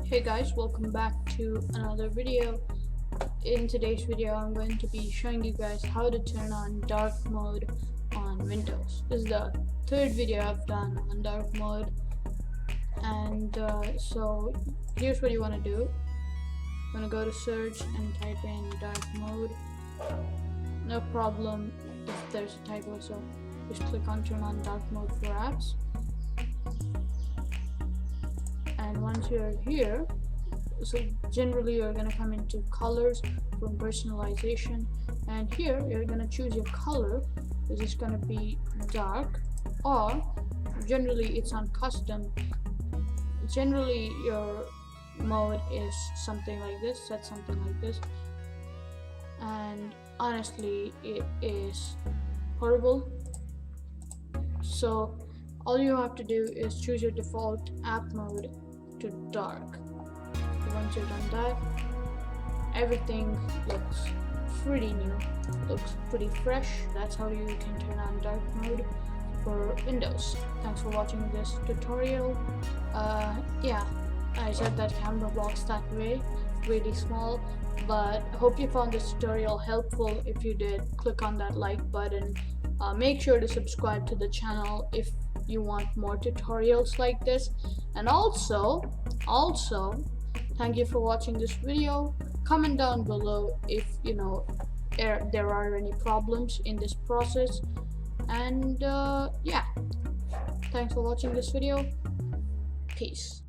Hey guys, welcome back to another video. In today's video I'm going to be showing you guys how to turn on dark mode on Windows. This is the third video I've done on dark mode, and so here's what you want to do. You want to go to search and type in dark mode. No problem if there's a typo, so just click on turn on dark mode for apps. And once you're here, so generally you're going to come into colors from personalization, and here you're going to choose your color, which is going to be dark, or generally it's on custom. Generally your mode is something like this, set something like this, and honestly it is horrible. So all you have to do is choose your default app mode to dark. Once you've done that, everything looks pretty new, looks pretty fresh. That's how you can turn on dark mode for Windows. Thanks for watching this tutorial. Yeah, I set that camera box that way, really small, but I hope you found this tutorial helpful. If you did, click on that like button. Make sure to subscribe to the channel if you want more tutorials like this, and also thank you for watching this video. Comment down below if you know there are any problems in this process, and yeah, thanks for watching this video. Peace.